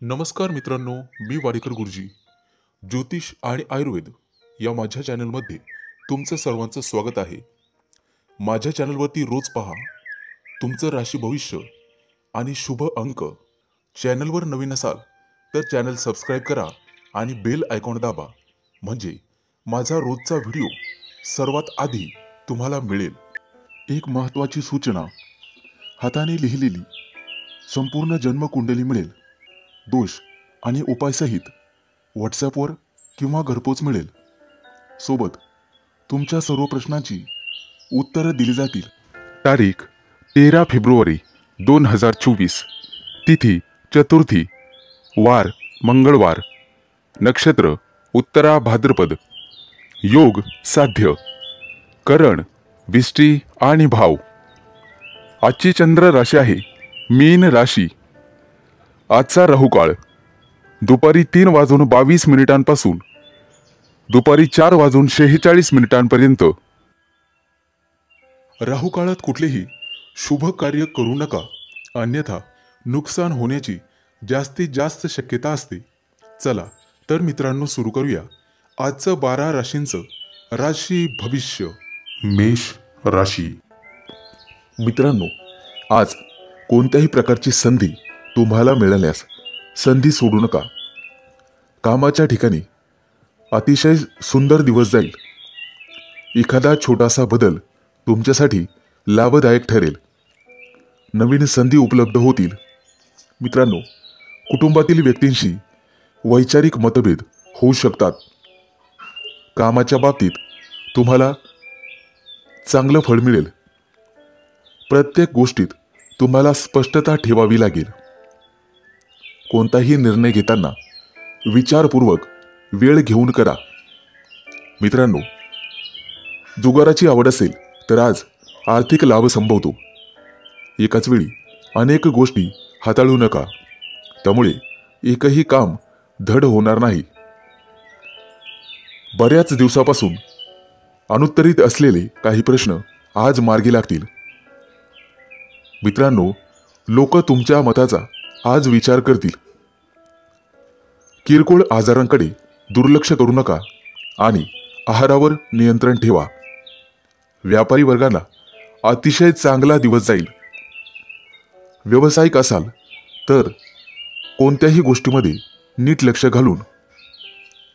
नमस्कार मित्रांनो, मी वाडेकर गुरुजी. ज्योतिष आणि आयुर्वेद या माझ्या चॅनलमध्ये तुमचं सर्वांचं स्वागत आहे. माझ्या चॅनलवरती रोज पहा तुमचं राशी भविष्य आणि शुभ अंक. चॅनलवर नवीन असाल तर चॅनल सबस्क्राईब करा आणि बेल आयकॉन दाबा, म्हणजे माझा रोजचा व्हिडिओ सर्वात आधी तुम्हाला मिळेल. एक महत्त्वाची सूचना: हाताने लिहिलेली संपूर्ण जन्मकुंडली मिळेल. दोष आणि उपायसहित व्हॉट्सॲपवर किंवा घरपोच मिळेल. सोबत तुमच्या सर्व प्रश्नांची उत्तरं दिली जातील. तारीख 13 फेब्रुवारी 2024. तिथी चतुर्थी, वार मंगळवार, नक्षत्र उत्तरा भाद्रपद, योग साध्य, करण विष्टी आणि भाव. आजची चंद्र राशी आहे मीन राशी. आजचा राहुकाळ दुपारी 3:22 दुपारी 4:46 राहुकाळात कुठलेही शुभ कार्य करू नका, अन्यथा नुकसान होण्याची जास्तीत जास्त शक्यता असते. चला तर मित्रांनो, सुरू करूया आजचं 12 राशींचं राशी भविष्य. मेष राशी. मित्रांनो, आज कोणत्याही प्रकारची संधी तुम्हाला मिळाल्यास संधी सोडू नका. कामाच्या ठिकाणी अतिशय सुंदर दिवस जाईल. एखादा छोटासा बदल तुमच्यासाठी लाभदायक ठरेल. नवीन संधी उपलब्ध होतील. मित्रांनो, कुटुंबातील व्यक्तींशी वैचारिक मतभेद होऊ शकतात. कामाच्या बाबतीत तुम्हाला चांगलं फळ मिळेल. प्रत्येक गोष्टीत तुम्हाला स्पष्टता ठेवावी लागेल. कोणताही निर्णय घेताना विचारपूर्वक वेळ घेऊन करा. मित्रांनो, जुगाराची आवड असेल तर आज आर्थिक लाभ संभवतो. एकाच वेळी अनेक गोष्टी हाताळू नका, त्यामुळे एकही काम धड होणार नाही. बऱ्याच दिवसापासून अनुत्तरित असलेले काही प्रश्न आज मार्गी लागतील. मित्रांनो, लोक तुमच्या मताचा आज विचार करतील. किरकोळ आजारांकडे दुर्लक्ष करू नका आणि आहारावर नियंत्रण ठेवा. व्यापारी वर्गाला अतिशय चांगला दिवस जाईल. व्यावसायिक असाल तर कोणत्याही गोष्टीमध्ये नीट लक्ष घालून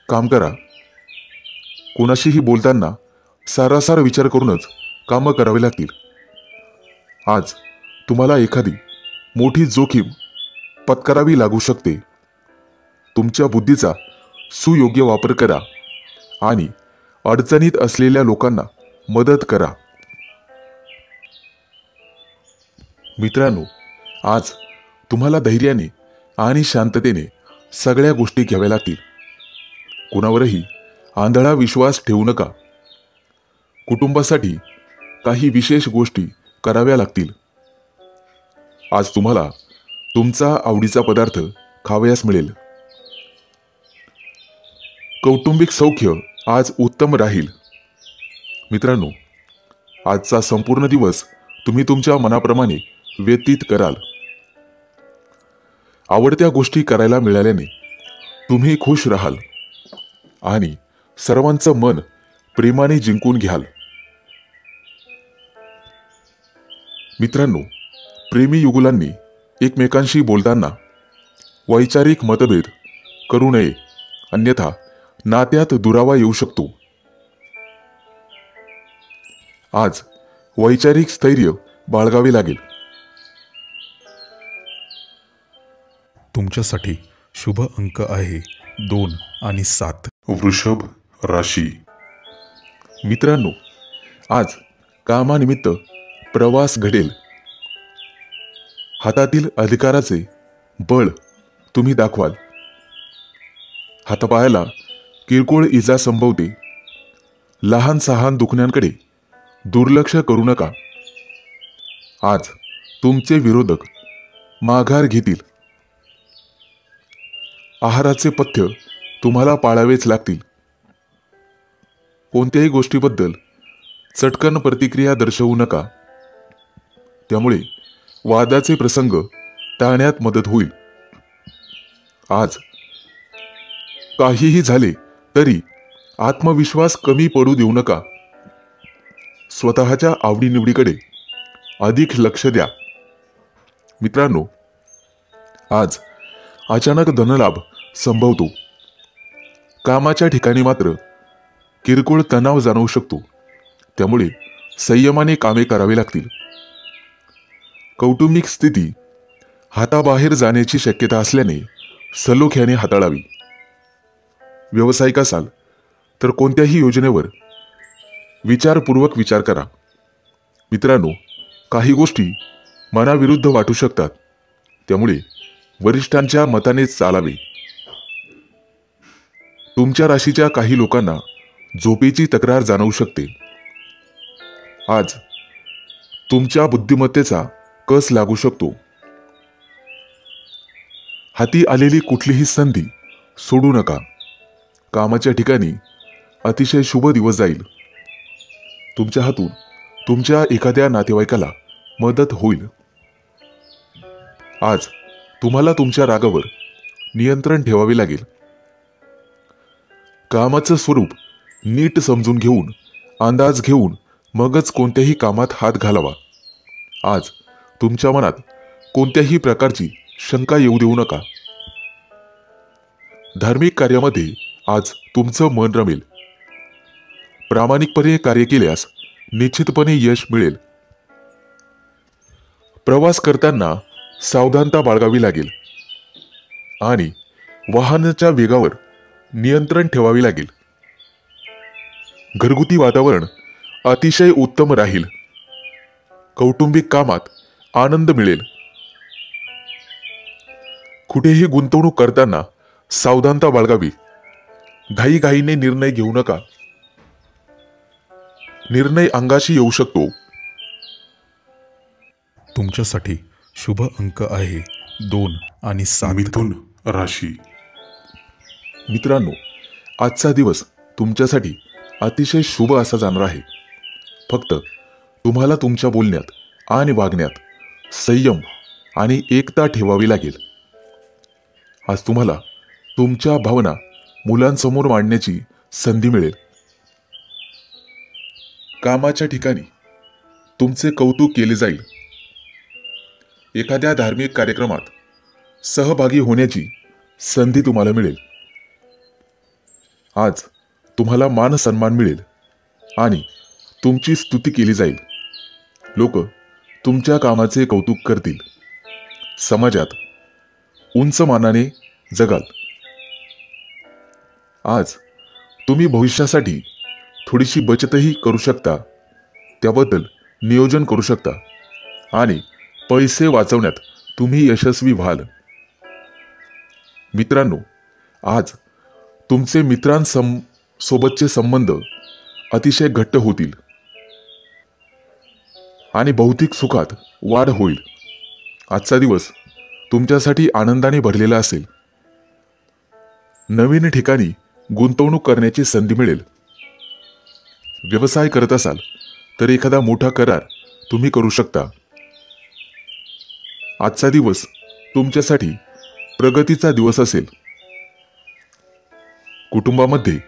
काम करा. कोणाशीही बोलताना सारासार विचार करूनच कामं करावी लागतील. आज तुम्हाला एखादी मोठी जोखीम पत्करावी लागू शकते. तुमच्या बुद्धीचा सुयोग्य वापर करा आणि अडचणीत असलेल्या लोकांना मदत करा. मित्रांनो, आज तुम्हाला धैर्याने आणि शांततेने सगळ्या गोष्टी घ्याव्या लागतील. कुणावरही आंधळा विश्वास ठेवू नका. कुटुंबासाठी काही विशेष गोष्टी कराव्या लागतील. आज तुम्हाला तुमचा आवडीचा पदार्थ खावयास मिळेल. कौटुंबिक सौख्य आज उत्तम राहील. मित्रांनो, आजचा संपूर्ण दिवस तुम्ही तुमच्या मनाप्रमाणे व्यतीत कराल. आवडत्या गोष्टी करायला मिळाल्याने तुम्ही खुश राहाल आणि सर्वांचं मन प्रेमाने जिंकून घ्याल. मित्रांनो, प्रेमी युगुलांनी एकमेकांशी बोलताना वैचारिक मतभेद करू नये, अन्यथा नात्यात दुरावा येऊ शकतो. आज वैचारिक स्थैर्य बाळगावे लागेल. तुमच्यासाठी शुभ अंक आहे 2 आणि 7. वृषभ राशी. मित्रांनो, आज कामानिमित्त प्रवास घडेल. हातातील अधिकाराचे बळ तुम्ही दाखवाल. हातापायाला किरकोळ इजा संभवते. लहान सहान दुखण्यांकडे दुर्लक्ष करू नका. आज तुमचे विरोधक माघार घेतील. आहाराचे पथ्य तुम्हाला पाळावेच लागतील. कोणत्याही गोष्टीबद्दल चटकन प्रतिक्रिया दर्शवू नका, त्यामुळे वादाचे प्रसंग टाळण्यात मदत होईल. आज काहीही झाले तरी आत्मविश्वास कमी पडू देऊ नका. स्वतःच्या आवडीनिवडीकडे अधिक लक्ष द्या. मित्रांनो, आज अचानक धनलाभ संभवतो. कामाच्या ठिकाणी मात्र किरकोळ तणाव जाणवू शकतो. त्यामुळे संयमाने कामे करावी लागतील. कौटुंबिक स्थिती हाताबाहेर जाण्याची शक्यता असल्याने सलोख्याने हाताळावी. व्यावसायिक असाल तर कोणत्याही योजनेवर विचारपूर्वक विचार करा. मित्रांनो, काही गोष्टी मनाविरुद्ध वाटू शकतात. त्यामुळे वरिष्ठांच्या मताने चालावे. तुमच्या राशीच्या काही लोकांना झोपेची तक्रार जाणवू शकते. आज तुमच्या बुद्धिमत्तेचा कस लागू शकतो. हाती आलेली कुठलीही संधी सोडू नका. कामाच्या ठिकाणी अतिशय शुभ दिवस जाईल. तुमच्या हातून तुमच्या एखाद्या नातेवाईकाला मदत होईल. आज तुम्हाला तुमच्या रागावर नियंत्रण ठेवावे लागेल. कामाचं स्वरूप नीट समजून घेऊन, अंदाज घेऊन मगच कोणत्याही कामात हात घालावा. आज तुमच्या मनात कोणत्याही प्रकारची शंका येऊ देऊ नका. धार्मिक कार्यामध्ये आज तुमचं मन रमेल. प्रामाणिकपणे कार्य केल्यास निश्चितपणे यश मिळेल. प्रवास करताना सावधानता बाळगावी लागेल आणि वाहनाच्या वेगावर नियंत्रण ठेवावे लागेल. घरगुती वातावरण अतिशय उत्तम राहील. कौटुंबिक कामात आनंद मिळेल. कुठेही गुंतवणूक करताना सावधानता बाळगावी. घाईघाईने निर्णय घेऊ नका. निर्णय अंगाशी येऊ शकतो. तुमच्यासाठी शुभ अंक आहे 2 आणि 7. मिथुन राशी. मित्रांनो, आजचा दिवस तुमच्यासाठी अतिशय शुभ असा जाणार आहे. फक्त तुम्हाला तुमच्या बोलण्यात आणि वागण्यात संयम आणि एकता ठेवावी लागेल. आज तुम्हाला तुमच्या भावना मुलांसमोर मांडण्याची संधी मिळेल. कामाच्या ठिकाणी तुमचे कौतुक केले जाईल. एखाद्या धार्मिक कार्यक्रमात सहभागी होण्याची संधी तुम्हाला मिळेल. आज तुम्हाला मान सन्मान मिळेल आणि तुमची स्तुती केली जाईल. लोक तुमच्या कामाचे कौतुक करतील. समाजात उंच मानाने जगाल. आज तुम्ही भविष्यासाठी थोडीशी बचतही करू शकता. त्याबद्दल नियोजन करू शकता आणि पैसे वाचवण्यात तुम्ही यशस्वी व्हाल. मित्रांनो, आज तुमचे मित्रांसोबतचे संबंध अतिशय घट्ट होतील आणि भौतिक सुखात वाढ होईल. आजचा दिवस तुमच्यासाठी आनंदाने भरलेला असेल. नवीन ठिकाणी गुंतवणूक करण्याची संधी मिळेल. व्यवसाय करत असाल तर एखादा मोठा करार तुम्ही करू शकता. आजचा दिवस तुमच्यासाठी प्रगतीचा दिवस असेल. कुटुंबामध्ये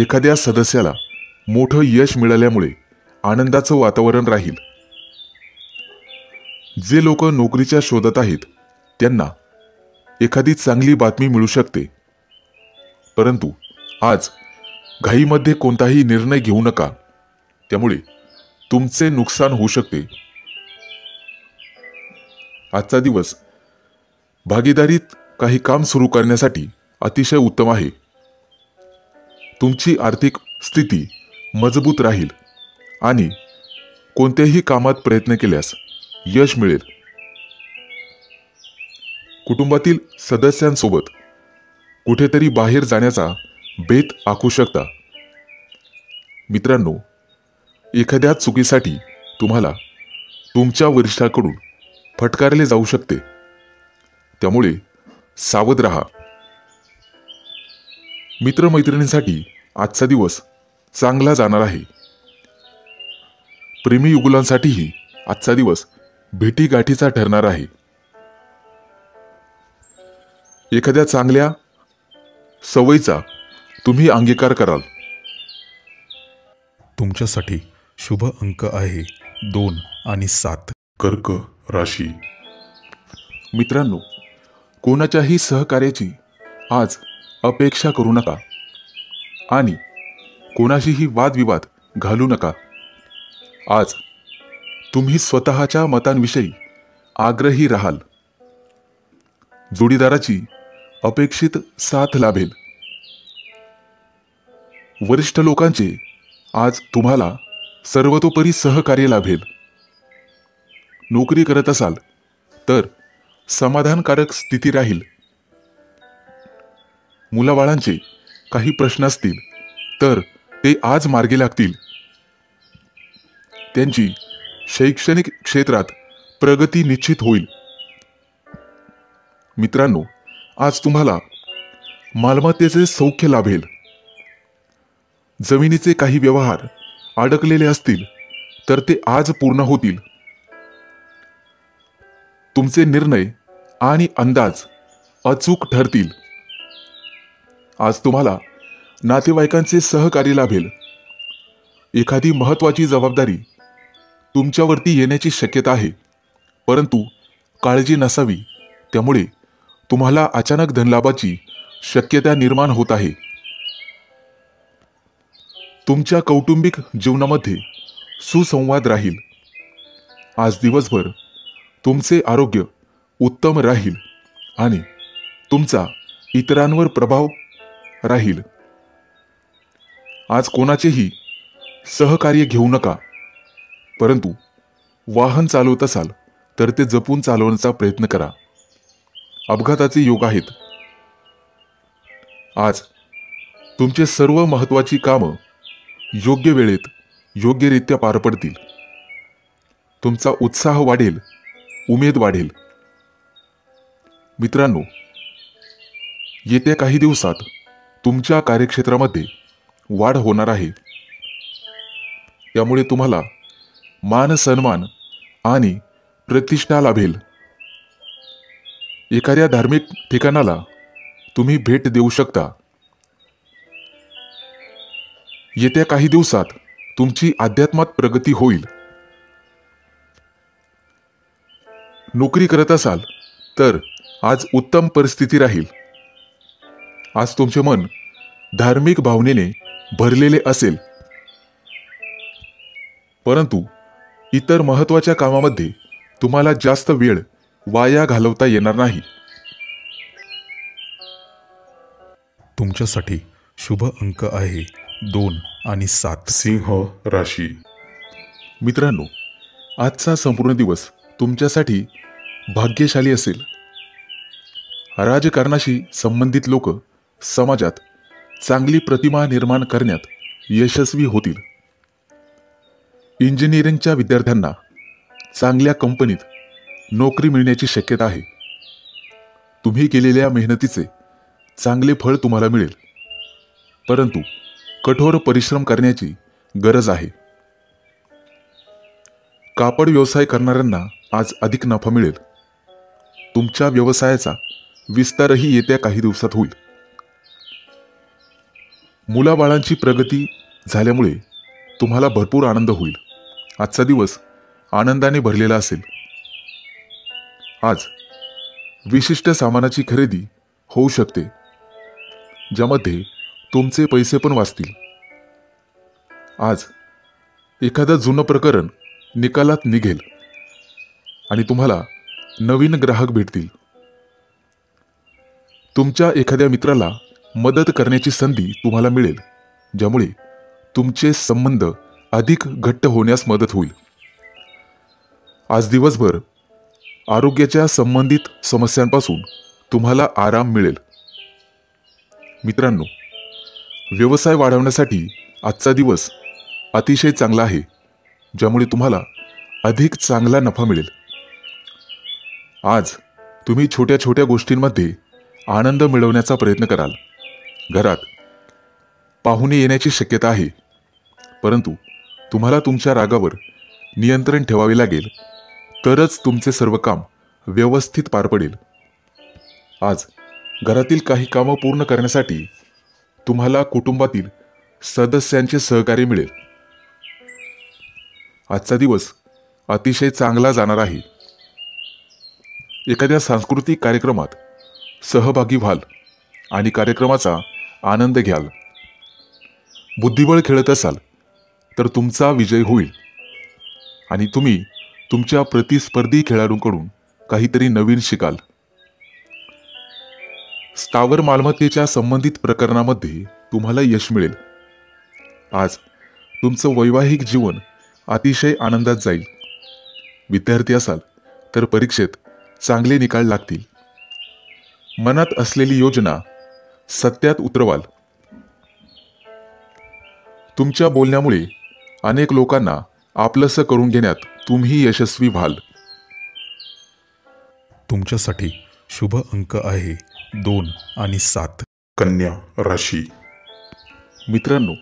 एखाद्या सदस्याला मोठं यश मिळाल्यामुळे आनंदाचं वातावरण राहील. जे लोक नोकरीच्या शोधात आहेत त्यांना एखादी चांगली बातमी मिळू शकते. परंतु आज घाईमध्ये कोणताही निर्णय घेऊ नका. त्यामुळे तुमचे नुकसान होऊ शकते. आजचा दिवस भागीदारीत काही काम सुरू करण्यासाठी अतिशय उत्तम आहे. तुमची आर्थिक स्थिती मजबूत राहील आणि कोणत्याही कामात प्रयत्न केल्यास यश मिळेल. कुटुंबातील सदस्यांसोबत कुठेतरी बाहेर जाण्याचा बेत आखू शकता. मित्रांनो, एखाद्या चुकीसाठी तुम्हाला तुमच्या वरिष्ठाकडून फटकारले जाऊ शकते. त्यामुळे सावध राहा. मित्रमैत्रिणींसाठी आजचा दिवस चांगला जाणार आहे. प्रेमी युगुलांसाठीही आजचा दिवस भेटीगाठीचा ठरणार आहे. एखाद्या चांगल्या सवयीचा तुम्ही अंगीकार कराल. तुमच्यासाठी शुभ अंक आहे 2 आणि 7. कर्क राशी. मित्रांनो, कोणाच्याही सहकार्याची आज अपेक्षा करू नका आणि कोणाशीही वादविवाद घालू नका. आज तुम्ही स्वतःच्या मतांविषयी आग्रही राहाल. जोडीदाराची अपेक्षित साथ लाभेल. वरिष्ठ लोकांचे आज तुम्हाला सर्वतोपरी सहकार्य लाभेल. नोकरी करत असाल तर समाधानकारक स्थिती राहील. मुलाबाळांचे काही प्रश्न असतील तर ते आज मार्गी लागतील. त्यांची शैक्षणिक क्षेत्रात प्रगती निश्चित होईल. मित्रांनो, आज तुम्हाला मालमत्तेचे सौख्य लाभेल. जमिनीचे काही व्यवहार अडकलेले असतील तर ते आज पूर्ण होतील. तुमचे निर्णय आणि अंदाज अचूक ठरतील. आज तुम्हाला नातेवाईकांचे सहकार्य लाभेल. एखादी महत्त्वाची जबाबदारी तुमच्यावरती येण्याची शक्यता आहे, परंतु काळजी नसावी. त्यामुळे तुम्हाला अचानक धनलाभाची शक्यता निर्माण होत आहे. तुमच्या कौटुंबिक जीवनामध्ये सुसंवाद राहील. आज दिवसभर तुमचे आरोग्य उत्तम राहील आणि तुमचा इतरांवर प्रभाव राहील. आज कोणाचेही सहकार्य घेऊ नका, परंतु वाहन चालवत असाल तर ते जपून चालवण्याचा प्रयत्न करा. अपघाताचे योग आहेत. आज तुमचे सर्व महत्त्वाची कामं योग्य वेळेत योग्यरित्या पार पडतील. तुमचा उत्साह वाढेल, उमेद वाढेल. मित्रांनो, येत्या काही दिवसात तुमच्या कार्यक्षेत्रामध्ये वाढ होणार आहे. त्यामुळे तुम्हाला मान सन्मान आणि प्रतिष्ठा लाभेल. एखाद्या धार्मिक ठिकाणाला तुम्ही भेट देऊ शकता. येत्या काही दिवसात तुमची अध्यात्मात प्रगती होईल. नोकरी करत असाल तर आज उत्तम परिस्थिती राहील. आज तुमचे मन धार्मिक भावनेने भरलेले असेल, परंतु इतर महत्त्वाच्या कामामध्ये तुम्हाला जास्त वेळ वाया घालवता येणार नाही. तुमच्यासाठी शुभ अंक आहे 2 आणि 7. सिंह राशी. मित्रांनो, आजचा संपूर्ण दिवस तुमच्यासाठी भाग्यशाली असेल. राजकारणाशी संबंधित लोक समाजात चांगली प्रतिमा निर्माण करण्यात यशस्वी होतील. इंजिनिअरिंगच्या विद्यार्थ्यांना चांगल्या कंपनीत नोकरी मिळण्याची शक्यता आहे. तुम्ही केलेल्या मेहनतीचे चांगले फळ तुम्हाला मिळेल, परंतु कठोर परिश्रम करण्याची गरज आहे. कापड व्यवसाय करणाऱ्यांना आज अधिक नफा मिळेल. तुमच्या व्यवसायाचा विस्तारही येत्या काही दिवसात होईल. मुलाबाळांची प्रगती झाल्यामुळे तुम्हाला भरपूर आनंद होईल. आजचा दिवस आनंदाने भरलेला असेल. आज विशिष्ट सामानाची खरेदी होऊ शकते, ज्यामध्ये तुमचे पैसे पण वाचतील. आज एखादं जुनं प्रकरण निकालात निघेल आणि तुम्हाला नवीन ग्राहक भेटतील. तुमच्या एखाद्या मित्राला मदत करण्याची संधी तुम्हाला मिळेल, ज्यामुळे तुमचे संबंध अधिक घट्ट होण्यास मदत होईल. आज दिवसभर आरोग्याच्या संबंधित समस्यांपासून तुम्हाला आराम मिळेल. मित्रांनो, व्यवसाय वाढवण्यासाठी आजचा दिवस अतिशय चांगला आहे, ज्यामुळे तुम्हाला अधिक चांगला नफा मिळेल. आज तुम्ही छोट्या छोट्या गोष्टींमध्ये आनंद मिळवण्याचा प्रयत्न कराल. घरात पाहुणे येण्याची शक्यता आहे, परंतु तुम्हाला तुमच्या रागावर नियंत्रण ठेवावे लागेल, तरच तुमचे सर्व काम व्यवस्थित पार पडेल. आज घरातील काही कामं पूर्ण करण्यासाठी तुम्हाला कुटुंबातील सदस्यांचे सहकार्य मिळेल. आजचा दिवस अतिशय चांगला जाणार आहे. एखाद्या सांस्कृतिक कार्यक्रमात सहभागी व्हाल आणि कार्यक्रमाचा आनंद घ्याल. बुद्धिबळ खेळत असाल तर तुमचा विजय होईल आणि तुम्ही तुमच्या प्रतिस्पर्धी खेळाडूंकडून काहीतरी नवीन शिकाल. स्थावर मालमत्तेच्या संबंधित प्रकरणामध्ये तुम्हाला यश मिळेल. आज तुमचं वैवाहिक जीवन अतिशय आनंदात जाईल. विद्यार्थी असाल तर परीक्षेत चांगले निकाल लागतील. मनात असलेली योजना सत्यात उतरवाल. तुमच्या बोलण्यामुळे अनेक लोकांना आपलंसं करून घेण्यात तुम्ही यशस्वी व्हाल. तुमच्यासाठी शुभ अंक आहे 2 आणि 7. कन्या राशी. मित्रांनो,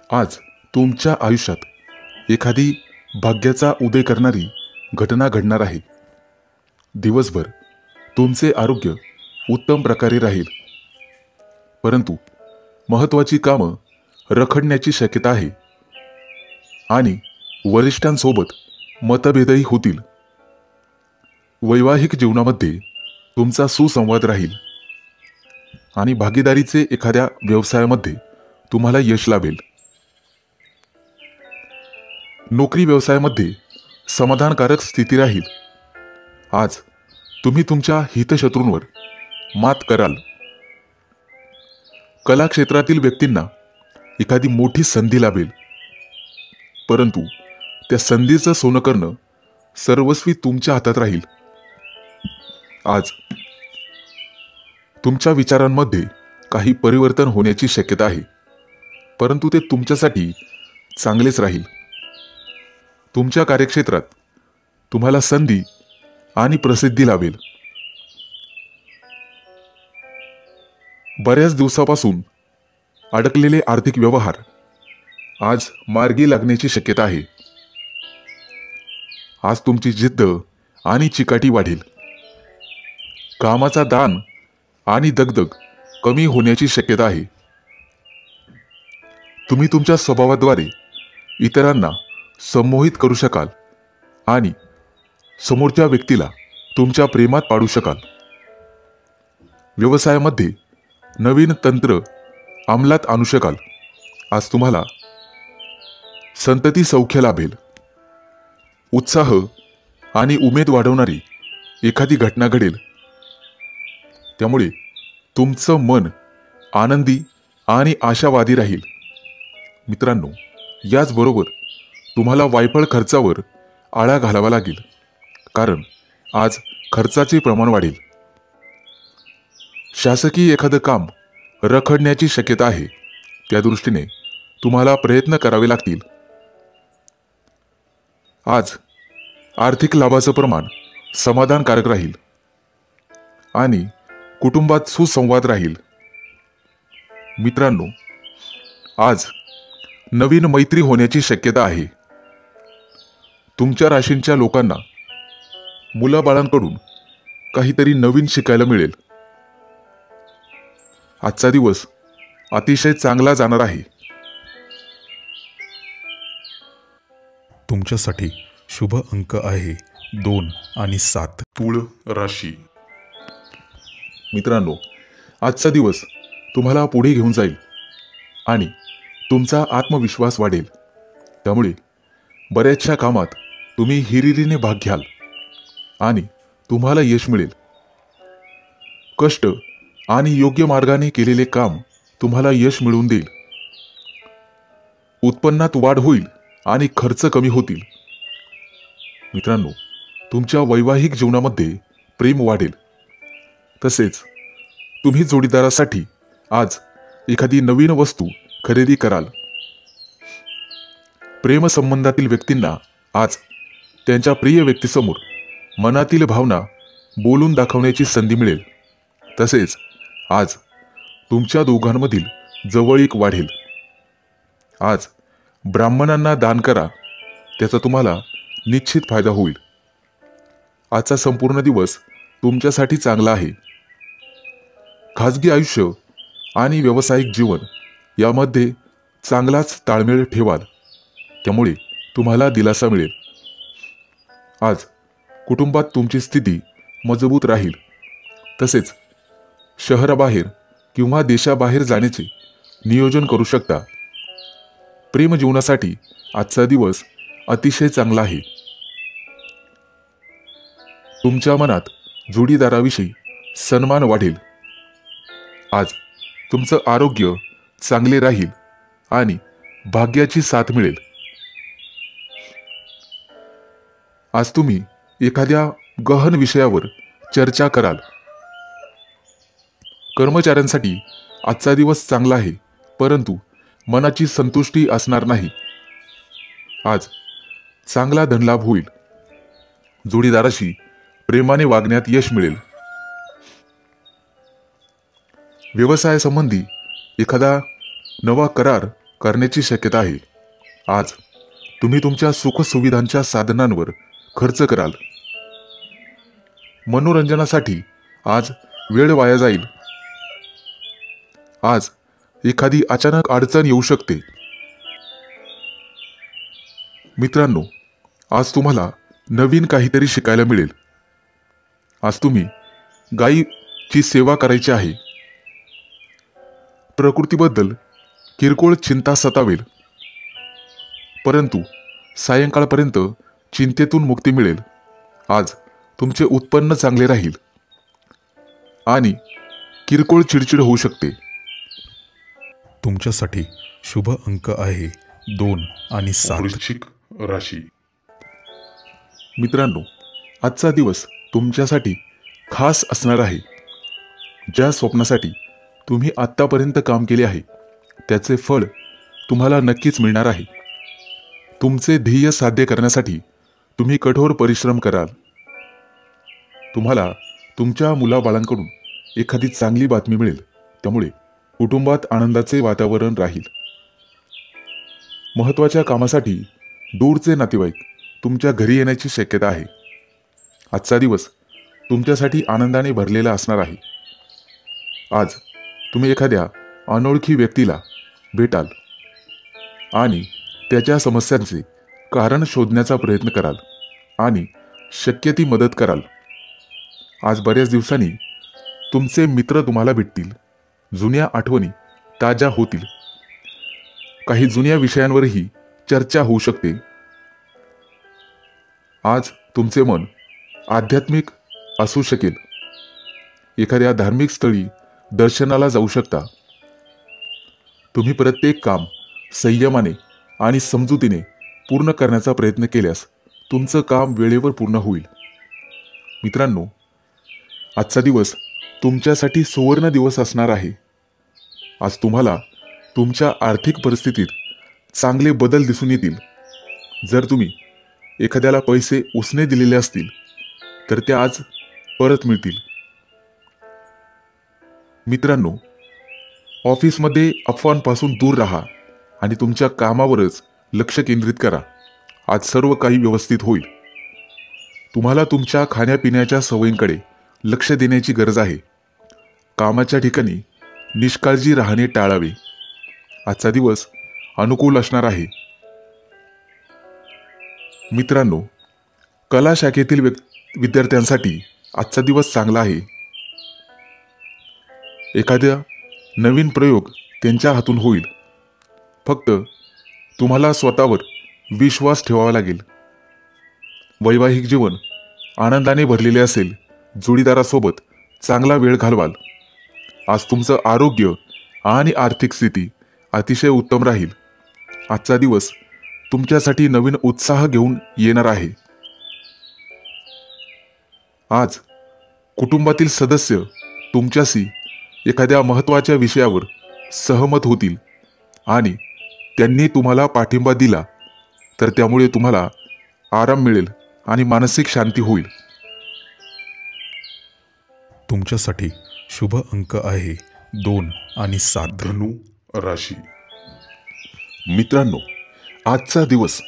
आज तुमच्या आयुष्यात एखादी भाग्याचा उदय करणारी घटना घडणार आहे. दिवसभर तुमचे आरोग्य उत्तम प्रकारे राहील, परंतु महत्त्वाची कामं रखडण्याची शक्यता आहे आणि वरिष्ठांसोबत मतभेदही होतील. वैवाहिक जीवनामध्ये तुमचा सुसंवाद राहील आणि भागीदारीचे एखाद्या व्यवसायामध्ये तुम्हाला यश लाभेल. नोकरी व्यवसायामध्ये समाधानकारक स्थिती राहील. आज तुम्ही तुमच्या हितशत्रूंवर मात कराल. कला क्षेत्रातील व्यक्तींना एखादी मोठी संधी लाभेल, परंतु त्या संधीचं सोनं करणं सर्वस्वी तुमच्या हातात राहील. आज तुमच्या विचारांमध्ये काही परिवर्तन होण्याची शक्यता आहे, परंतु ते तुमच्यासाठी चांगलेच राहील. तुमच्या कार्यक्षेत्रात तुम्हाला संधी आणि प्रसिद्धी लाभेल. बऱ्याच दिवसापासून अडकलेले आर्थिक व्यवहार आज मार्गी लागण्याची शक्यता आहे. आज तुमची जिद्द आणि चिकाटी वाढेल. कामाचा दान आणि दगदग कमी होण्याची शक्यता आहे. तुम्ही तुमच्या स्वभावाद्वारे इतरांना संमोहित करू शकाल आणि समोरच्या व्यक्तीला तुमच्या प्रेमात पाडू शकाल. व्यवसायामध्ये नवीन तंत्र अंमलात आणू शकाल. आज तुम्हाला संतती सौख्य लाभेल. उत्साह आणि उमेद वाढवणारी एखादी घटना घडेल, त्यामुळे तुमचं मन आनंदी आणि आशावादी राहील. मित्रांनो, याचबरोबर तुम्हाला वायफळ खर्चावर आळा घालावा लागेल, कारण आज खर्चाचे प्रमाण वाढेल. शासकीय एखादं काम रखडण्याची शक्यता आहे, त्या दृष्टीने तुम्हाला प्रयत्न करावे लागतील. आज आर्थिक लाभाचं प्रमाण समाधानकारक राहील आणि कुटुंबात सुसंवाद राहील. मित्रांनो, आज नवीन मैत्री होण्याची शक्यता आहे. तुमच्या राशींच्या लोकांना मुलाबाळांकडून काहीतरी नवीन शिकायला मिळेल. आजचा दिवस अतिशय चांगला जाणार आहे. तुमच्यासाठी शुभ अंक आहे 2 आणि 7. तुळ राशी. मित्रांनो, आजचा दिवस तुम्हाला पुढे घेऊन जाईल आणि तुमचा आत्मविश्वास वाढेल. त्यामुळे बऱ्याचशा कामात तुम्ही हिरिरीने भाग घ्याल आणि तुम्हाला यश मिळेल. कष्ट आणि योग्य मार्गाने केलेले काम तुम्हाला यश मिळवून देईल. उत्पन्नात वाढ होईल आणि खर्च कमी होतील. मित्रांनो, तुमच्या वैवाहिक जीवनामध्ये प्रेम वाढेल. तसेच तुम्ही जोडीदारासाठी आज एखादी नवीन वस्तू खरेदी कराल. प्रेमसंबंधातील व्यक्तींना आज त्यांच्या प्रिय व्यक्तीसमोर मनातील भावना बोलून दाखवण्याची संधी मिळेल. तसेच आज तुमच्या दोघांमधील जवळीक वाढेल. आज ब्राह्मणांना दान करा, त्याचा तुम्हाला निश्चित फायदा होईल. आजचा संपूर्ण दिवस तुमच्यासाठी चांगला आहे. खाजगी आयुष्य आणि व्यावसायिक जीवन यामध्ये चांगलाच ताळमेळ ठेवाल, त्यामुळे तुम्हाला दिलासा मिळेल. आज कुटुंबात तुमची स्थिती मजबूत राहील. तसेच शहराबाहेर किंवा देशाबाहेर जाण्याचे नियोजन करू शकता. प्रेम जीवनासाठी आजचा दिवस अतिशय चांगला आहे. तुमच्या मनात जोडीदाराविषयी सन्मान वाढेल. आज तुमचं आरोग्य चांगले राहील आणि भाग्याची साथ मिळेल. आज तुम्ही एखाद्या गहन विषयावर चर्चा कराल. कर्मचाऱ्यांसाठी आजचा दिवस चांगला आहे, परंतु मनाची संतुष्टी असणार नाही. आज चांगला धनलाभ होईल. जोडीदाराशी प्रेमाने वागण्यात यश मिळेल. व्यवसायासंबंधी एखादा नवा करार करण्याची शक्यता आहे. आज तुम्ही तुमच्या सुखसुविधांच्या साधनांवर खर्च कराल. मनोरंजनासाठी आज वेळ वाया जाईल. आज एखादी अचानक अडचण येऊ शकते. मित्रांनो, आज तुम्हाला नवीन काहीतरी शिकायला मिळेल. आज तुम्ही गायीची सेवा करायची आहे. प्रकृतीबद्दल किरकोळ चिंता सतावेल, परंतु सायंकाळपर्यंत चिंतेतून मुक्ती मिळेल. आज तुमचे उत्पन्न चांगले राहील आणि किरकोळ चिडचिड होऊ शकते. तुमच्यासाठी शुभ अंक आहे 2 आणि 7. वृश्चिक राशी. मित्रांनो, आजचा दिवस तुमच्यासाठी खास असणार आहे. ज्या स्वप्नासाठी तुम्ही आत्तापर्यंत काम केले आहे त्याचे फळ तुम्हाला नक्कीच मिळणार आहे. तुमचे ध्येय साध्य करण्यासाठी तुम्ही कठोर परिश्रम कराल. तुम्हाला तुमच्या मुलाबाळांकडून एखादी चांगली बातमी मिळेल, त्यामुळे कुटुंबात आनंदाचे वातावरण राहील. महत्त्वाच्या कामासाठी दूरचे नातेवाईक तुमच्या घरी येण्याची शक्यता आहे. आजचा दिवस तुमच्यासाठी आनंदाने भरलेला असणार आहे. आज तुम्ही एखाद्या अनोळखी व्यक्तीला भेटाल आणि त्याच्या समस्यांचे कारण शोधण्याचा प्रयत्न कराल आणि शक्य ती मदत कराल. आज बऱ्याच दिवसांनी तुमचे मित्र तुम्हाला भेटतील. जुन्या आठवणी ताज्या होतील. काही जुन्या विषयांवरही चर्चा होऊ शकते. आज तुमचे मन आध्यात्मिक असू शकेल. एखाद्या धार्मिक स्थळी दर्शनाला जाऊ शकता. तुम्ही प्रत्येक काम संयमाने आणि समजुतीने पूर्ण करण्याचा प्रयत्न केल्यास तुमचं काम वेळेवर पूर्ण होईल. मित्रांनो, आजचा दिवस तुमच्यासाठी सुवर्ण दिवस असणार आहे. आज तुम्हाला तुमच्या आर्थिक परिस्थितीत चांगले बदल दिसून येतील. जर तुम्ही एखाद्याला पैसे उसने दिलेले असतील तर ते आज परत मिळतील. मित्रांनो, ऑफिसमध्ये अफवांपासून दूर राहा आणि तुमच्या कामावरच लक्ष केंद्रित करा. आज सर्व काही व्यवस्थित होईल. तुम्हाला तुमच्या खाण्यापिण्याच्या सवयींकडे लक्ष देण्याची गरज आहे. कामाच्या ठिकाणी निष्काळजी राहणे टाळावे. आजचा दिवस अनुकूल असणार आहे. मित्रांनो, कला शाखेतील विद्यार्थ्यांसाठी आजचा दिवस चांगला आहे. एखादा नवीन प्रयोग त्यांच्या हातून होईल. फक्त तुम्हाला स्वतःवर विश्वास ठेवावा लागेल. वैवाहिक जीवन आनंदाने भरलेले असेल. जोडीदारासोबत चांगला वेळ घालवाल. आज तुमचं आरोग्य आणि आर्थिक स्थिती अतिशय उत्तम राहील. आजचा दिवस तुमच्यासाठी नवीन उत्साह घेऊन येणार आहे. आज कुटुंबातील सदस्य तुमच्याशी एखाद्या महत्त्वाच्या विषयावर सहमत होतील आणि त्यांनी तुम्हाला पाठिंबा दिला तर त्यामुळे तुम्हाला आराम मिळेल आणि मानसिक शांती होईल. तुमच्यासाठी शुभ अंक आहे 2 आणि 7. धनु राशी. मित्रांनो, आजचा दिवस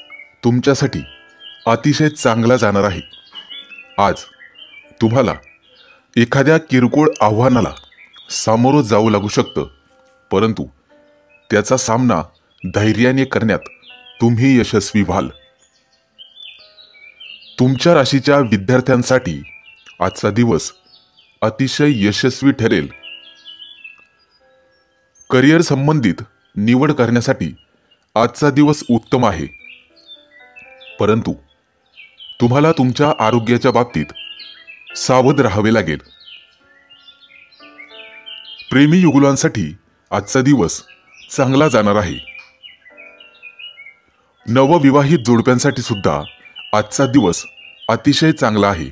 तुमच्यासाठी अतिशय चांगला जाणार आहे. आज तुम्हाला एखाद्या किरकोळ आव्हानाला सामोरं जावं लागू शकतं, परंतु त्याचा सामना धैर्याने करण्यात तुम्ही यशस्वी व्हाल. तुमच्या राशीच्या विद्यार्थ्यांसाठी आजचा दिवस अतिशय यशस्वी ठरेल. करिअर संबंधित निवड करण्यासाठी आजचा दिवस उत्तम आहे, परंतु तुम्हाला तुमच्या आरोग्याच्या बाबतीत सावध राहावे लागेल. प्रेमी युगुलांसाठी आजचा दिवस चांगला जाणार आहे. नवविवाहित जोडप्यांसाठी सुद्धा आजचा दिवस अतिशय चांगला आहे.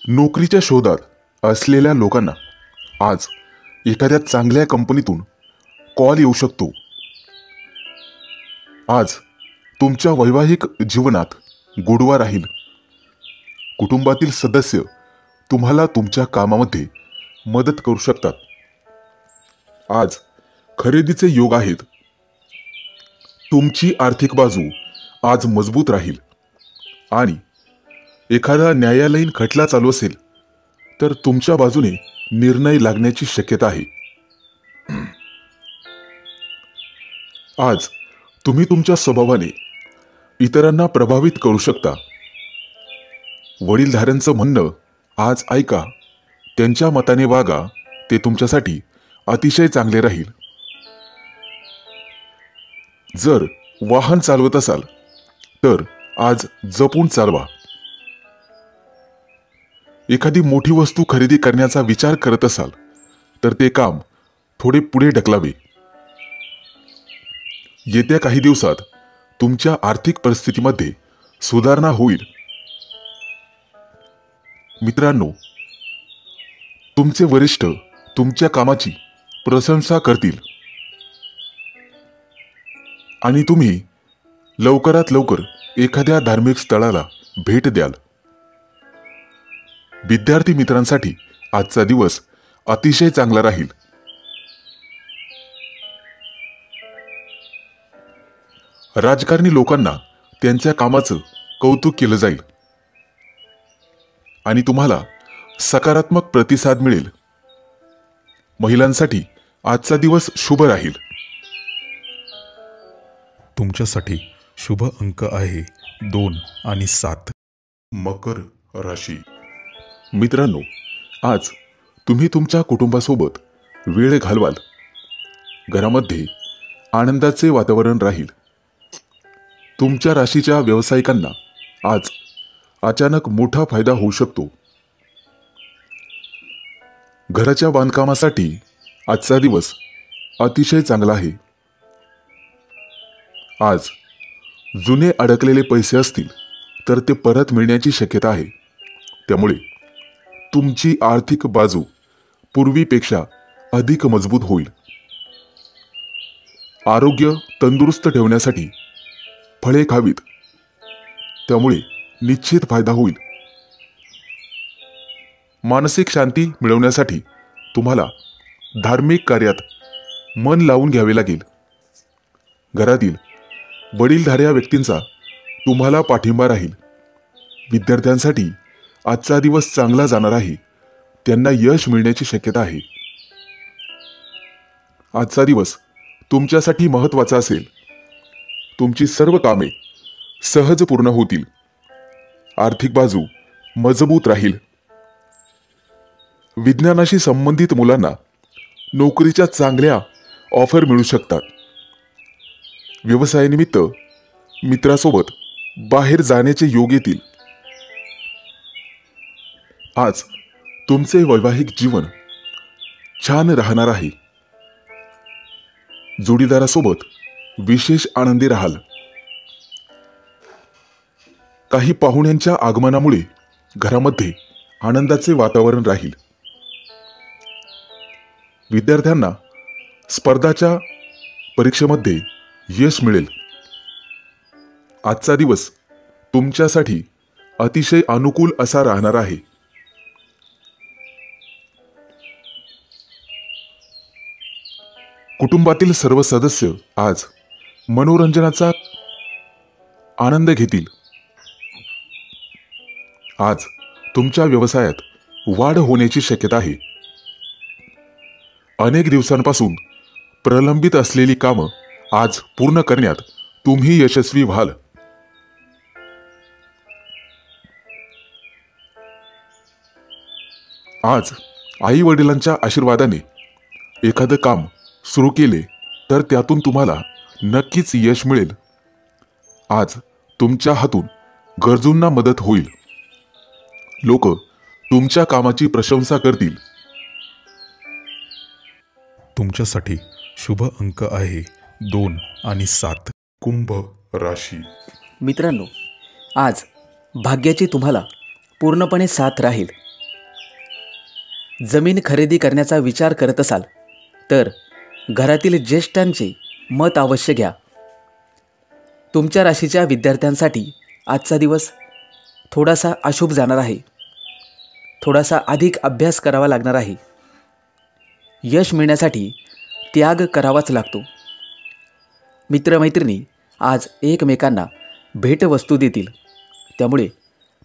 नोकरीच्या शोधात असलेल्या लोकांना आज एखाद्या चांगल्या कंपनीतून कॉल येऊ शकतो. आज तुमच्या वैवाहिक जीवनात गोडवा राहील. कुटुंबातील सदस्य तुम्हाला तुमच्या कामामध्ये मदत करू शकतात. आज खरेदीचे योग आहेत. तुमची आर्थिक बाजू आज मजबूत राहील आणि एखादा न्यायालयीन खटला चालू असेल तर तुमच्या बाजूने निर्णय लागण्याची शक्यता आहे. आज तुम्ही तुमच्या स्वभावाने इतरांना प्रभावित करू शकता. वडीलधाऱ्यांचं म्हणणं आज ऐका, त्यांच्या मताने वागा, ते तुमच्यासाठी अतिशय चांगले राहील. जर वाहन चालवत असाल तर आज जपून चालवा. एखादी मोठी वस्तू खरेदी करण्याचा विचार करत असाल तर ते काम थोडे पुढे ढकलावे. येत्या काही दिवसात तुमच्या आर्थिक परिस्थितीमध्ये सुधारणा होईल. मित्रांनो, तुमचे वरिष्ठ तुमच्या कामाची प्रशंसा करतील आणि तुम्ही लवकरात लवकर एखाद्या धार्मिक स्थळाला भेट द्याल. विद्यार्थी मित्रांसाठी आजचा दिवस अतिशय चांगला राहील. राजकारणी लोकांना त्यांच्या कामाचं कौतुक केलं जाईल आणि तुम्हाला सकारात्मक प्रतिसाद मिळेल. महिलांसाठी आजचा दिवस शुभ राहील. तुमच्यासाठी शुभ अंक आहे 2 आणि 7. मकर राशी. मित्रांनो, आज तुम्ही तुमच्या कुटुंबासोबत वेळ घालवाल. घरामध्ये आनंदाचे वातावरण राहील. तुमच्या राशीच्या व्यावसायिकांना आज अचानक मोठा फायदा होऊ शकतो. घराच्या बांधकामासाठी आजचा दिवस अतिशय चांगला आहे. आज जुने अडकलेले पैसे असतील तर ते परत मिळण्याची शक्यता आहे. त्यामुळे तुमची आर्थिक बाजू पूर्वीपेक्षा अधिक मजबूत होईल. आरोग्य तंदुरुस्त ठेवण्यासाठी फळे खावीत, त्यामुळे निश्चित फायदा होईल. मानसिक शांती मिळवण्यासाठी तुम्हाला धार्मिक कार्यात मन लावून घ्यावे लागेल. घरातील वडीलधाऱ्या व्यक्तींचा तुम्हाला पाठिंबा राहील. विद्यार्थ्यांसाठी आजचा दिवस चांगला जाणार आहे. त्यांना यश मिळण्याची शक्यता आहे. आजचा दिवस तुमच्यासाठी महत्त्वाचा असेल. तुमची सर्व कामे सहज पूर्ण होतील. आर्थिक बाजू मजबूत राहील. विज्ञानाशी संबंधित मुलांना नोकरीच्या चांगल्या ऑफर मिळू शकतात. व्यवसायानिमित्त मित्रासोबत बाहेर जाण्याचे योग येतील. आज तुमचे वैवाहिक जीवन छान राहणार आहे. जोडीदारासोबत विशेष आनंदी राहाल. काही पाहुण्यांच्या आगमनामुळे घरामध्ये आनंदाचे वातावरण राहील. विद्यार्थ्यांना स्पर्धाच्या परीक्षेमध्ये यश मिळेल. आजचा दिवस तुमच्यासाठी अतिशय अनुकूल असा राहणार आहे. कुटुंबातील सर्व सदस्य आज मनोरंजनाचा आनंद घेतील. आज तुमच्या व्यवसायात वाढ होण्याची शक्यता आहे. अनेक दिवसांपासून प्रलंबित असलेली कामं आज पूर्ण करण्यात तुम्ही यशस्वी व्हाल. आज आई वडिलांच्या आशीर्वादाने एखादं काम सुरू केले तर त्यातून तुम्हाला नक्कीच यश मिळेल. आज तुमच्या हातून गरजूंना मदत होईल. लोक तुमच्या कामाची प्रशंसा करतील. तुमच्यासाठी शुभ अंक आहे 2 आणि 7. कुंभ राशी. मित्रांनो, आज भाग्याची तुम्हाला पूर्णपणे साथ राहील. जमीन खरेदी करण्याचा विचार करत असाल तर घरातील ज्येष्ठांचे मत अवश्य घ्या. तुमच्या राशीच्या विद्यार्थ्यांसाठी आजचा दिवस थोडासा अशुभ जाणार आहे. थोडासा अधिक अभ्यास करावा लागणार आहे. यश मिळण्यासाठी त्याग करावाच लागतो. मित्रमैत्रिणी आज एकमेकांना भेटवस्तू देतील, त्यामुळे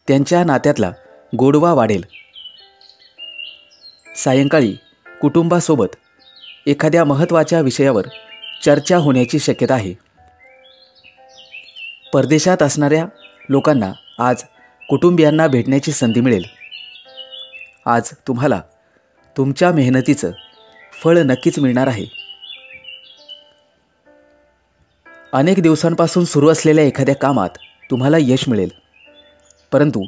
त्यांच्या नात्यातला गोडवा वाढेल. सायंकाळी कुटुंबासोबत एखाद्या महत्त्वाच्या विषयावर चर्चा होण्याची शक्यता आहे. परदेशात असणाऱ्या लोकांना आज कुटुंबियांना भेटण्याची संधी मिळेल. आज तुम्हाला तुमच्या मेहनतीचं फळ नक्कीच मिळणार आहे. अनेक दिवसांपासून सुरू असलेल्या एखाद्या कामात तुम्हाला यश मिळेल, परंतु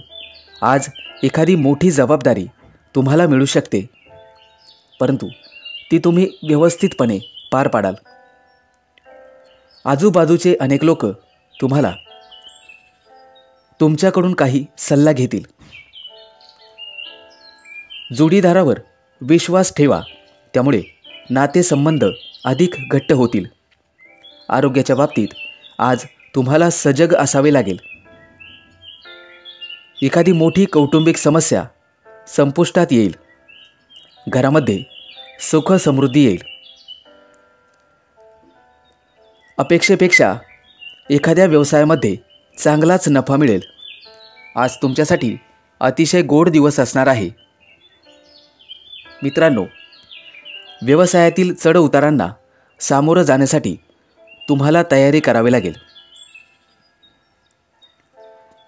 आज एखादी मोठी जबाबदारी तुम्हाला मिळू शकते, परंतु ती तुम्ही व्यवस्थितपणे पार पाडाल. आजूबाजूचे अनेक लोक तुम्हाला तुमच्याकडून काही सल्ला घेतील. जोडीदारावर विश्वास ठेवा, त्यामुळे नातेसंबंध अधिक घट्ट होतील. आरोग्याच्या बाबतीत आज तुम्हाला सजग असावे लागेल. एखादी मोठी कौटुंबिक समस्या संपुष्टात येईल. घरामध्ये सुख समृद्धी येईल. अपेक्षेपेक्षा एखाद्या व्यवसायामध्ये चांगलाच नफा मिळेल. आज तुमच्यासाठी अतिशय गोड दिवस असणार आहे. मित्रांनो, व्यवसायातील चढउतारांना सामोरं जाण्यासाठी तुम्हाला तयारी करावी लागेल.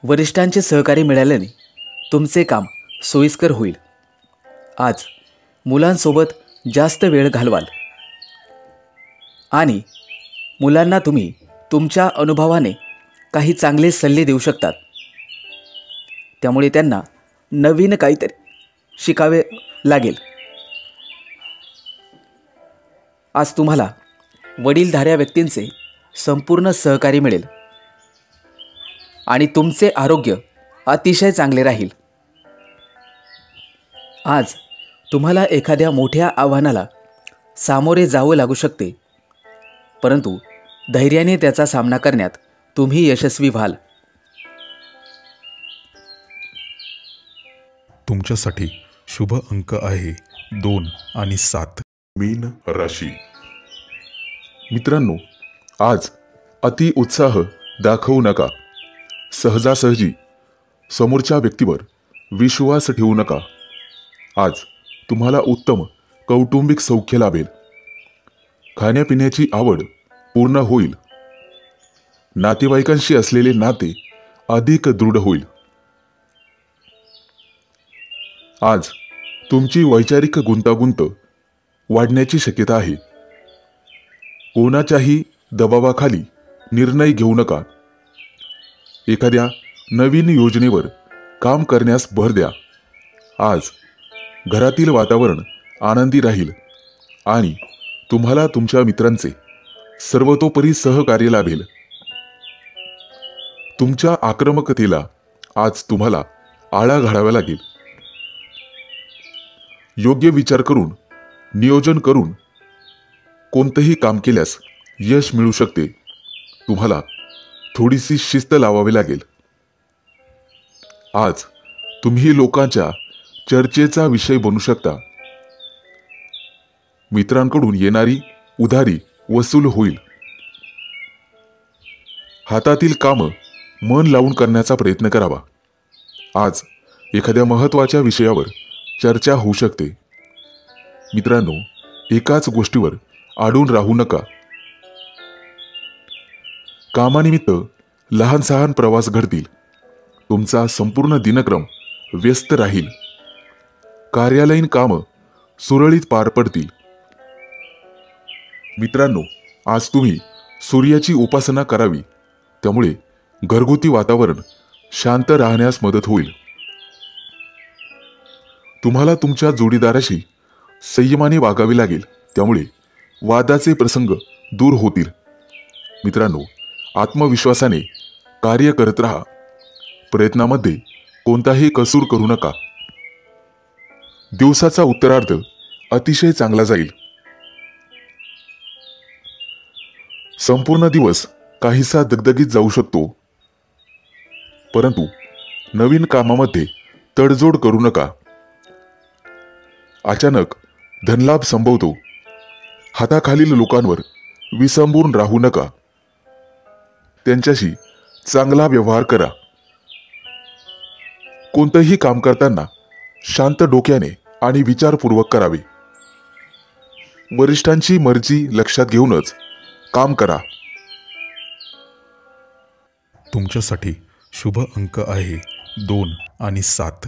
वरिष्ठांचे सहकार्य मिळाल्याने तुमचे काम सोयीस्कर होईल. आज मुलांसोबत जास्त वेळ घालवाल आणि मुलांना तुम्ही तुमच्या अनुभवाने काही चांगले सल्ले देऊ शकतात. त्यामुळे त्यांना नवीन काहीतरी शिकावे लागेल. आज तुम्हाला वडीलधाऱ्या व्यक्तींचे संपूर्ण सहकार्य मिळेल आणि तुमचे आरोग्य अतिशय चांगले राहील. आज तुम्हाला एखाद्या मोठ्या आव्हानाला सामोरे जावं लागू शकते, परंतु धैर्याने त्याचा सामना करण्यात तुम्ही यशस्वी व्हाल. तुमच्यासाठी शुभ अंक आहे 2 आणि 7. मीन राशी. मित्रांनो, आज अति उत्साह दाखवू नका. सहजासहजी समोरच्या व्यक्तीवर विश्वास ठेवू नका. आज तुम्हाला उत्तम कौटुंबिक सौख्य लाभेल. खाण्यापिण्याची आवड पूर्ण होईल. नातेवाईकांशी असलेले नाते अधिक दृढ होईल. आज तुमची वैचारिक गुंतागुंत वाढण्याची शक्यता आहे. कोणाच्याही दबावाखाली निर्णय घेऊ नका. एखाद्या नवीन योजनेवर काम करण्यास भर द्या. आज घरातील वातावरण आनंदी राहील आणि तुम्हाला तुमच्या मित्रांचे सर्वतोपरी सहकार्य लाभेल. तुमच्या आक्रमकतेला आज तुम्हाला आळा घालावा लागेल. योग्य विचार करून, नियोजन करून कोणतेही काम केल्यास यश मिळू शकते. तुम्हाला थोडीशी शिस्त लावावी लागेल. आज तुम्ही लोकांच्या चर्चेचा विषय बनू शकता. मित्रांकडून येणारी उधारी वसूल होईल. हातातील कामं मन लावून करण्याचा प्रयत्न करावा. आज एखाद्या महत्त्वाच्या विषयावर चर्चा होऊ शकते. मित्रांनो, एकाच गोष्टीवर अडून राहू नका. कामानिमित्त लहान सहान प्रवास घडतील. तुमचा संपूर्ण दिनक्रम व्यस्त राहील. कार्यालयीन कामं सुरळीत पार पडतील. मित्रांनो, आज तुम्ही सूर्याची उपासना करावी. त्यामुळे घरगुती वातावरण शांत राहण्यास मदत होईल. तुम्हाला तुमच्या जोडीदाराशी संयमाने वागावे लागेल. त्यामुळे वादाचे प्रसंग दूर होतील. मित्रांनो, आत्मविश्वासाने कार्य करत राहा. प्रयत्नामध्ये कोणताही कसूर करू नका. दिवसाचा उत्तरार्ध अतिशय चांगला जाईल. संपूर्ण दिवस काहीसा दगदगीत जाऊ शकतो, परंतु नवीन कामामध्ये तडजोड करू नका. अचानक धनलाभ संभवतो. हाताखालील लोकांवर विसंबून राहू नका. त्यांच्याशी चांगला व्यवहार करा. कोणतंही काम करताना शांत डोक्याने आणि विचारपूर्वक करावे. वरिष्ठांची मर्जी लक्षात घेऊनच काम करा. तुमच्यासाठी शुभ अंक आहे 2 आणि 7.